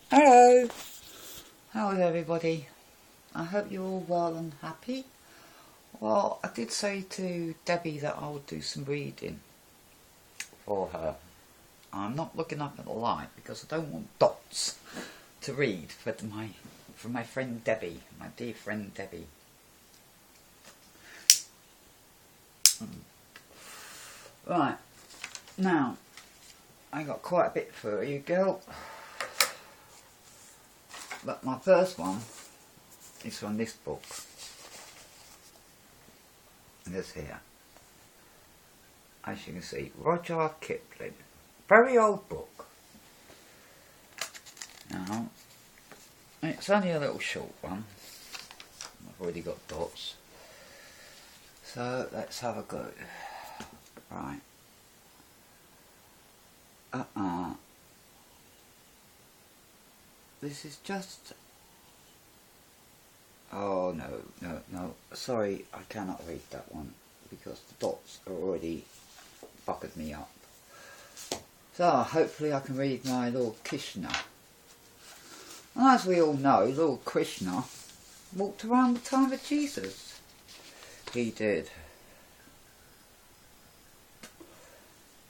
Hello, how is everybody? I hope you're all well and happy. Well, I did say to Debbie that I would do some reading for her. I'm not looking up at the light because I don't want dots to read for my friend Debbie, my dear friend Debbie. Right, now I got quite a bit for you, girl. But my first one is from this book. This here. As you can see, Rudyard Kipling. Very old book. Now, it's only a little short one. I've already got dots. So, let's have a go. Right. This is just... Oh, no. Sorry, I cannot read that one because the dots are already bucketed me up. So, hopefully I can read my Lord Krishna. And as we all know, Lord Krishna walked around the time of Jesus. He did.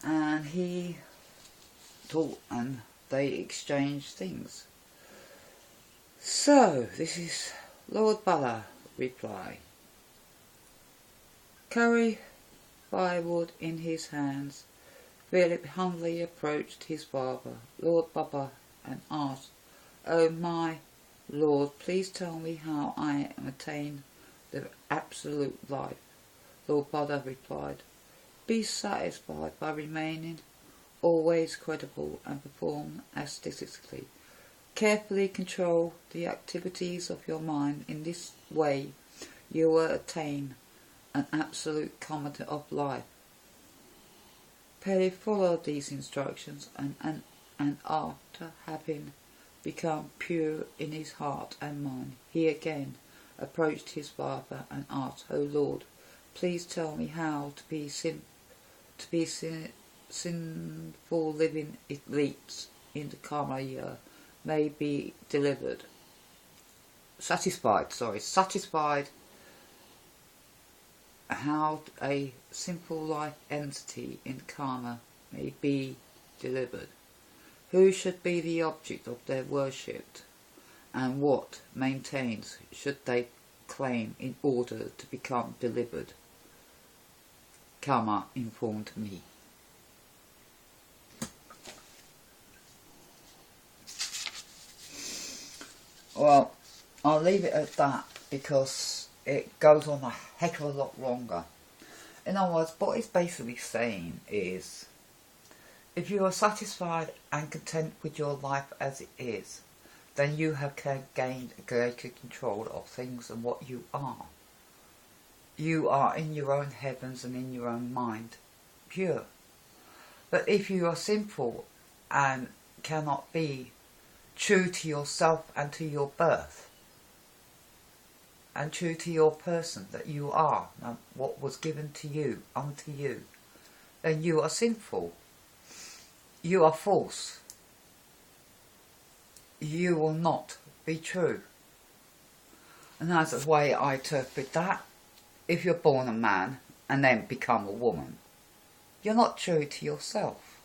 And he taught and they exchanged things. So, this is Lord Bala reply. Carry firewood in his hands, Philip humbly approached his father, Lord Baba, and asked, "Oh my Lord, please tell me how I attain the absolute life." Lord Baba replied, "Be satisfied by remaining always credible and perform aesthetically. Carefully control the activities of your mind. In this way you will attain an absolute command of life." Pele followed these instructions and after having become pure in his heart and mind, he again approached his father and asked, "O Lord, please tell me how to be sinful living leaps in the Karma year may be delivered." Satisfied how a simple life entity in karma may be delivered. Who should be the object of their worship, and what maintains should they claim in order to become delivered? Karma informed me. Well, I'll leave it at that because it goes on a heck of a lot longer. In other words, what it's basically saying is, if you are satisfied and content with your life as it is, then you have gained greater control of things and what you are. You are in your own heavens and in your own mind, pure. But if you are sinful and cannot be true to yourself and to your birth, and true to your person that you are, and what was given to you, unto you, then you are sinful. You are false. You will not be true. And that's the way I interpret that. If you're born a man and then become a woman, you're not true to yourself.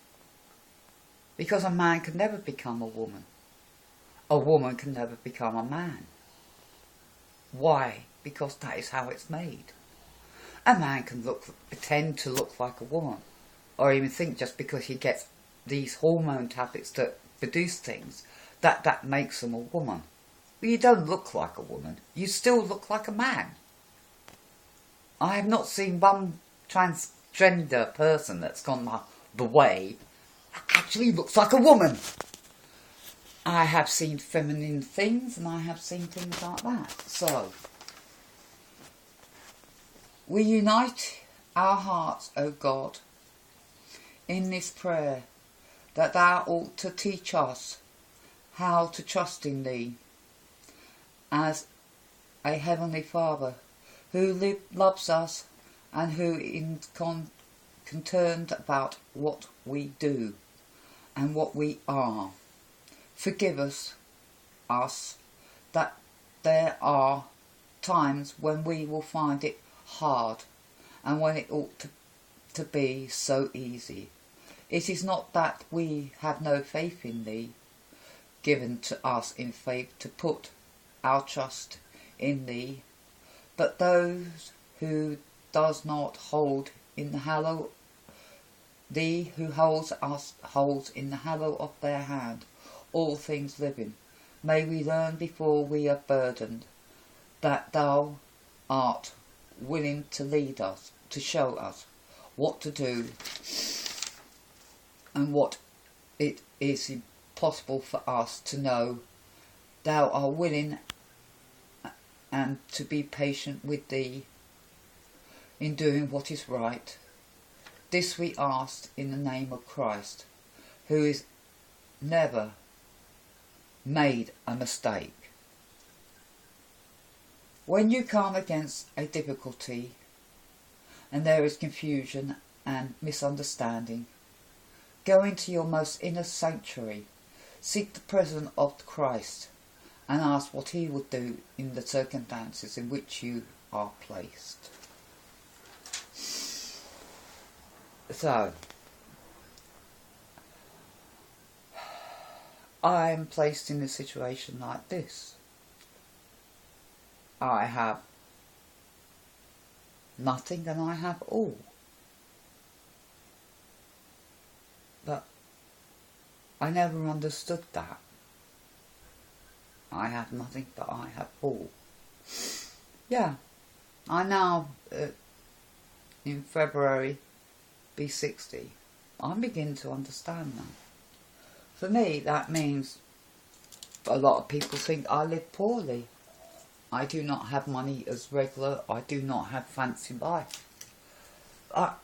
Because a man can never become a woman. A woman can never become a man. Why? Because that is how it's made. A man can pretend to look like a woman, or even think just because he gets these hormone tablets that produce things, that makes them a woman. But you don't look like a woman. You still look like a man. I have not seen one transgender person that's gone the way that actually looks like a woman. I have seen feminine things and I have seen things like that. So, we unite our hearts, O God, in this prayer, that thou ought to teach us how to trust in thee as a Heavenly Father who loves us and who is concerned about what we do and what we are. Forgive us us that there are times when we will find it hard and when it ought to be so easy. It is not that we have no faith in thee, given to us in faith to put our trust in thee, but those who does not hold in the hallow, thee who holds us holds in the hallow of their hand all things living. May we learn before we are burdened that thou art willing to lead us, to show us what to do and what it is impossible for us to know. Thou art willing and to be patient with thee in doing what is right. This we ask in the name of Christ, who is never made a mistake. When you come against a difficulty and there is confusion and misunderstanding, go into your most inner sanctuary, seek the presence of Christ and ask what he will do in the circumstances in which you are placed. So, I am placed in a situation like this. I have nothing and I have all. But I never understood that. I have nothing but I have all. Yeah, I now, in February, be 60. I'm beginning to understand that. For me, that means a lot of people think I live poorly. I do not have money as regular. I do not have fancy life. What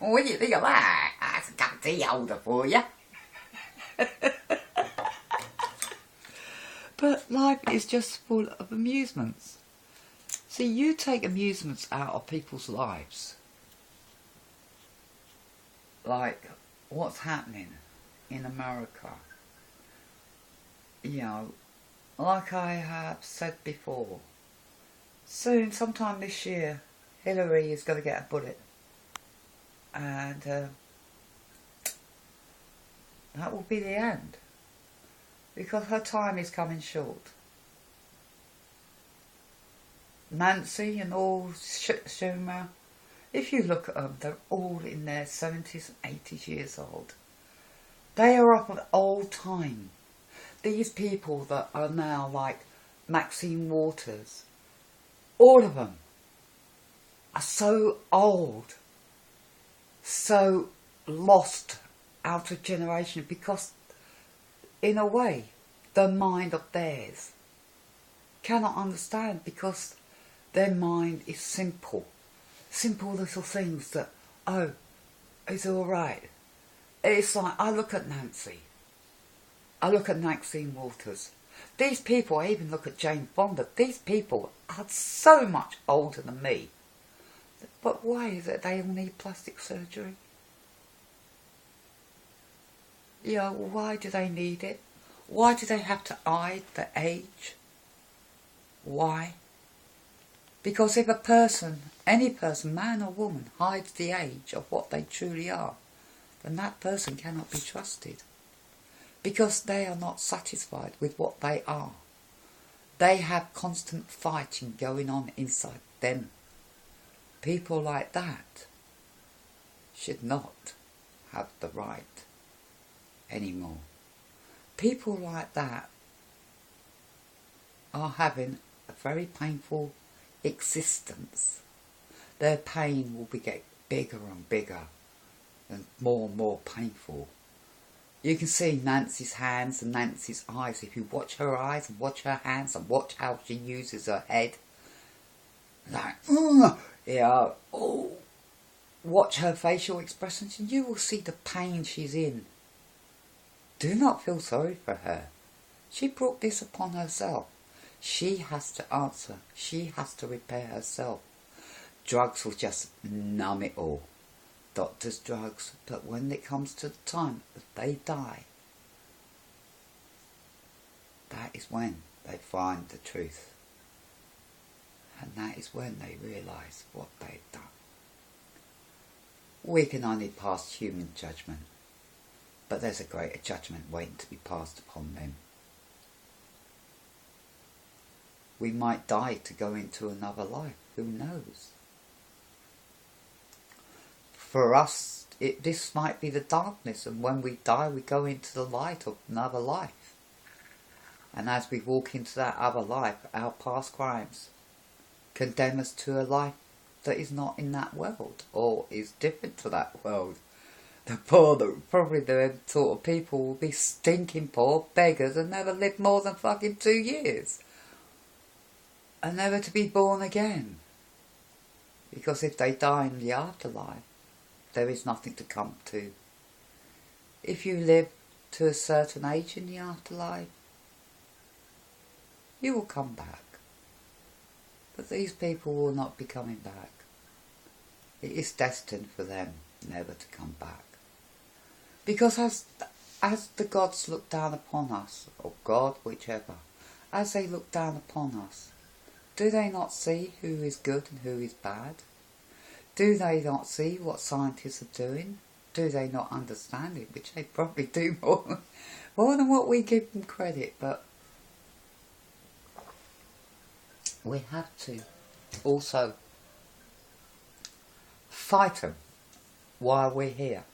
do you think of that? That's a cup of tea holder for you. But life is just full of amusements. See, you take amusements out of people's lives. Like what's happening in America. You know, like I have said before, soon, sometime this year, Hillary is going to get a bullet. And that will be the end. Because her time is coming short. Nancy and all Schumer, if you look at them, they're all in their 70s and 80s years old. They are up at old time. These people that are now like Maxine Waters, all of them are so old, so lost out of generation, because in a way the mind of theirs cannot understand, because their mind is simple little things that, oh, it's all right. It's like, I look at Nancy, I look at Maxine Waters, these people, I even look at Jane Fonda, these people are so much older than me. But why is it they all need plastic surgery? You know, why do they need it? Why do they have to hide the age? Why? Because if a person, any person, man or woman, hides the age of what they truly are, then that person cannot be trusted. Because they are not satisfied with what they are. They have constant fighting going on inside them. People like that should not have the right anymore. People like that are having a very painful existence. Their pain will get bigger and bigger and more painful. You can see Nancy's hands and Nancy's eyes. If you watch her eyes and watch her hands and watch how she uses her head, like, yeah, oh, watch her facial expressions and you will see the pain she's in. Do not feel sorry for her. She brought this upon herself. She has to answer. She has to repair herself. Drugs will just numb it all. Doctors' drugs. But when it comes to the time that they die, that is when they find the truth. And that is when they realise what they've done. We can only pass human judgment, but there's a greater judgment waiting to be passed upon them. We might die to go into another life, who knows? For us, this might be the darkness, and when we die we go into the light of another life. And as we walk into that other life, our past crimes condemn us to a life that is not in that world, or is different to that world. The poor, probably the sort of people will be stinking poor beggars and never live more than fucking 2 years. And never to be born again. Because if they die in the afterlife, there is nothing to come to. If you live to a certain age in the afterlife, you will come back. But these people will not be coming back. It is destined for them never to come back. Because as the gods look down upon us, or God, whichever, as they look down upon us, do they not see who is good and who is bad? Do they not see what scientists are doing? Do they not understand it? Which they probably do more than what we give them credit, but we have to also fight them while we're here.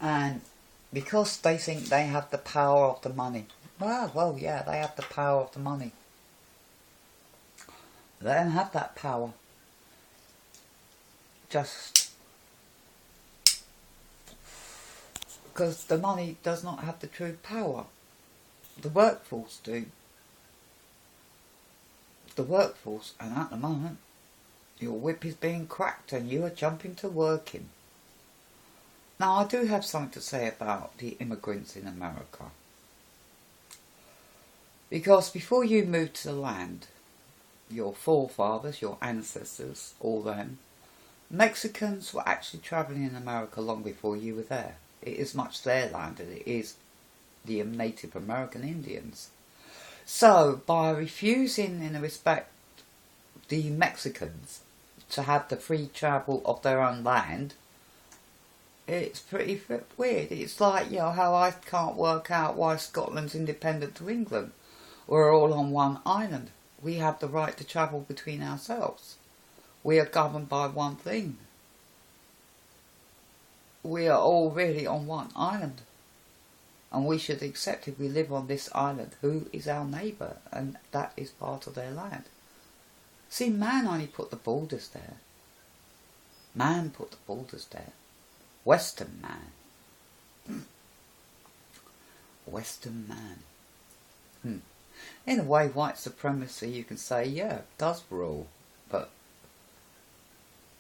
And because they think they have the power of the money. Well, yeah, they have the power of the money. Let them have that power. Just because the money does not have the true power. The workforce do. The workforce, and at the moment, your whip is being cracked and you are jumping to working. Now, I do have something to say about the immigrants in America. Because before you moved to the land, your forefathers, your ancestors, all them, Mexicans were actually travelling in America long before you were there. It is much their land as it is the Native American Indians. So, by refusing, in respect, the Mexicans to have the free travel of their own land, it's pretty weird. It's like, you know, how I can't work out why Scotland's independent to England. We're all on one island. We have the right to travel between ourselves. We are governed by one thing. We are all really on one island. And we should accept if we live on this island, who is our neighbour, and that is part of their land. See, man only put the borders there. Man put the borders there. Western man. Western man. In a way, white supremacy, you can say, yeah, it does rule. But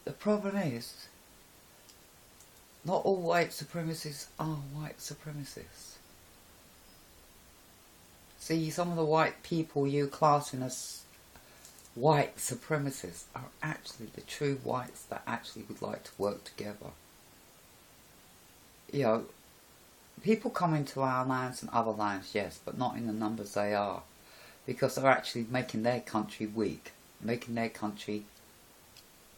the problem is, not all white supremacists are white supremacists. See, some of the white people you class in as white supremacists are actually the true whites that actually would like to work together. You know, people come into our lands and other lands, yes, but not in the numbers they are. Because they're actually making their country weak, making their country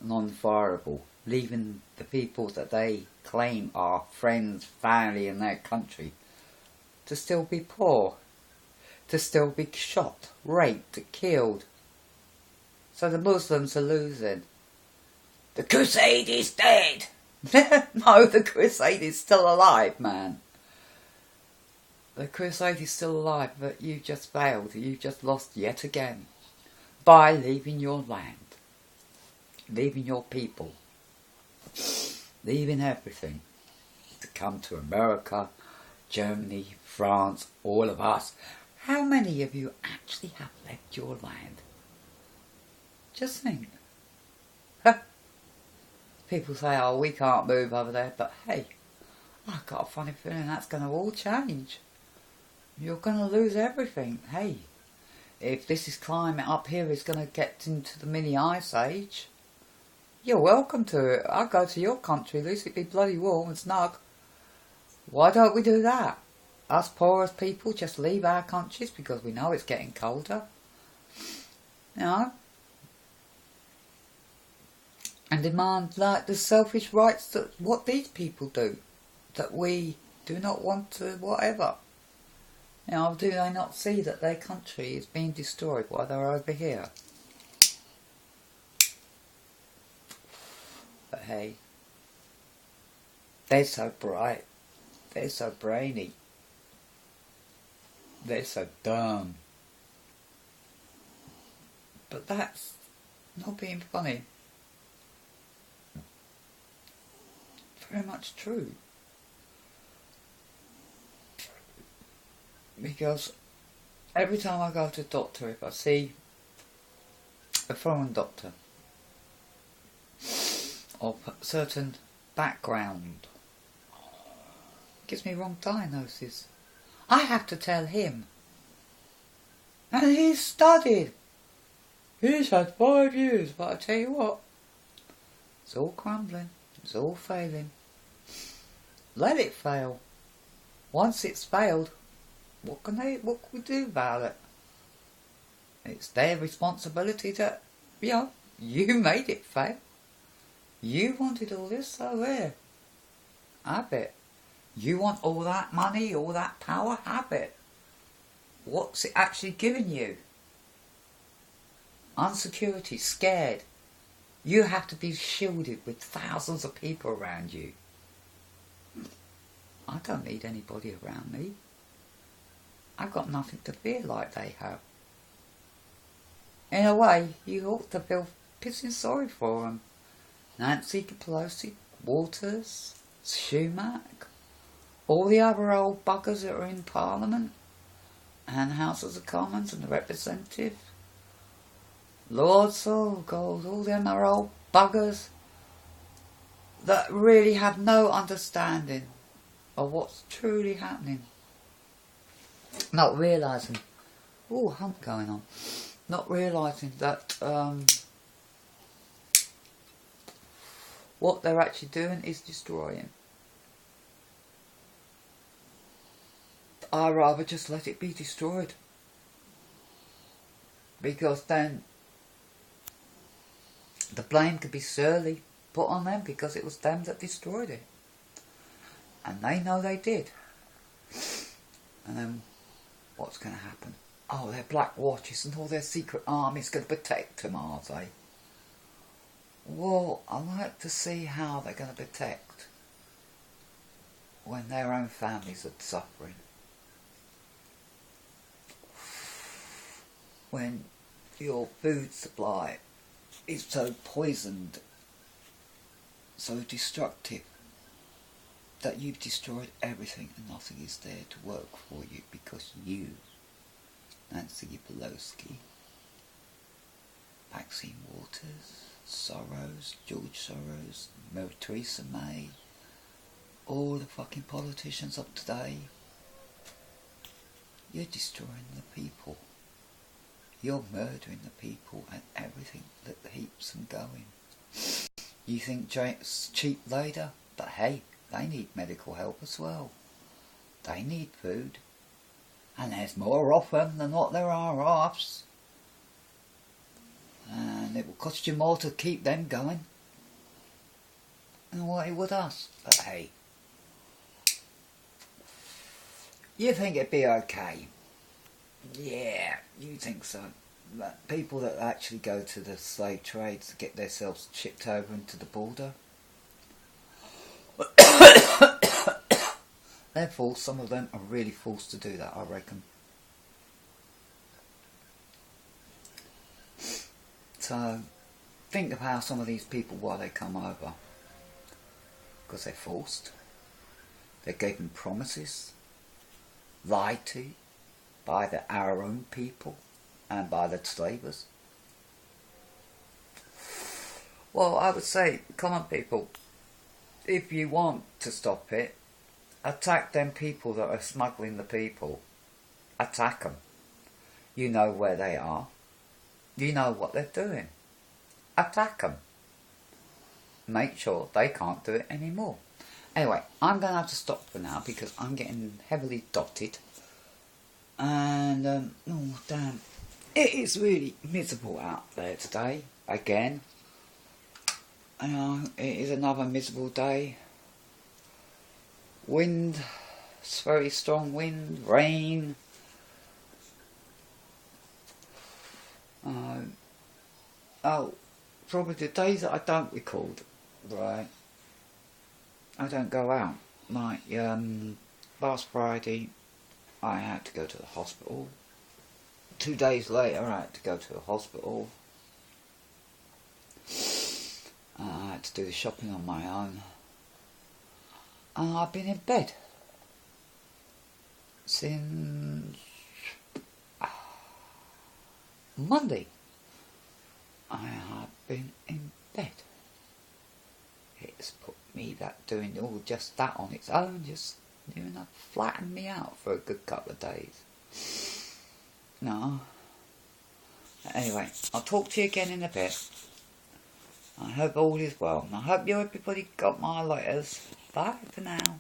non-viable, leaving the people that they claim are friends, family in their country to still be poor, to still be shot, raped, killed. So the Muslims are losing. The crusade is dead! No, the crusade is still alive, man. The crusade is still alive, but you just failed. You just lost yet again by leaving your land, leaving your people, leaving everything to come to America, Germany, France, all of us. How many of you actually have left your land? Just think. People say, oh, we can't move over there, but hey, I've got a funny feeling that's going to all change. You're going to lose everything. Hey, if this is climate up here is going to get into the mini ice age, you're welcome to it. I'll go to your country, at least it'd be bloody warm and snug. Why don't we do that? us poorest people just leave our countries because we know it's getting colder. You know? And demand like the selfish rights that what these people do. That we do not want to whatever. You know, do they not see that their country is being destroyed while they're over here? But hey, they're so bright, they're so brainy, they're so dumb. But that's not being funny. Very much true. Because every time I go to the doctor, if I see a foreign doctor of a certain background, it gives me wrong diagnosis. I have to tell him. And he's studied. He's had 5 years, but I tell you what, it's all crumbling, it's all failing. Let it fail. Once it's failed, what can we do about it? It's their responsibility that, you know, you made it fail. You wanted all this, so here, have it. You want all that money, all that power, have it. What's it actually giving you? Unsecurity, scared. You have to be shielded with thousands of people around you. I don't need anybody around me. I've got nothing to fear like they have. In a way, you ought to feel pissing sorry for them. Nancy Pelosi, Waters, Schumacher, all the other old buggers that are in Parliament and Houses of Commons and the Representative. Lords, oh God, all them are old buggers that really have no understanding of what's truly happening. Not realising, hump going on. Not realising that what they're actually doing is destroying. I'd rather just let it be destroyed. Because then the blame could be surely put on them because it was them that destroyed it. And they know they did. And then what's going to happen? Oh, their black watches and all their secret armies going to protect them, are they? Well, I'd like to see how they're going to protect when their own families are suffering. When your food supply is so poisoned, so destructive, that you've destroyed everything and nothing is there to work for you because you, Nancy Pelosi, Maxine Waters, Soros, George Soros, Theresa May, all the fucking politicians of today, you're destroying the people. You're murdering the people and everything that keeps them going. You think cheap labour, but hey, they need medical help as well. They need food. And there's more of them than what there are offs. And it will cost you more to keep them going than what it would us. But hey, you think it'd be okay? Yeah, you think so. But people that actually go to the slave trades to get themselves shipped over into the border, they're forced, some of them are really forced to do that, I reckon. So, think of how some of these people, why they come over. Because they're forced. They're given promises, lied to by our own people and by the slavers. Well, I would say, common people, if you want to stop it, attack them people that are smuggling the people. Attack them. You know where they are. You know what they're doing. Attack them. Make sure they can't do it anymore. Anyway, I'm going to have to stop for now because I'm getting heavily dotted. And, oh damn, it is really miserable out there today, again. It is another miserable day. Wind, it's very strong wind, rain. Oh, probably the days that I don't record, right, I don't go out. Like, last Friday, I had to go to the hospital. 2 days later, I had to go to the hospital. I had to do the shopping on my own. And I've been in bed since Monday. I have been in bed. It's put me doing all just that on its own, just flattened me out for a good couple of days. No. Anyway, I'll talk to you again in a bit. I hope all is well. And I hope everybody got my letters. Bye for now.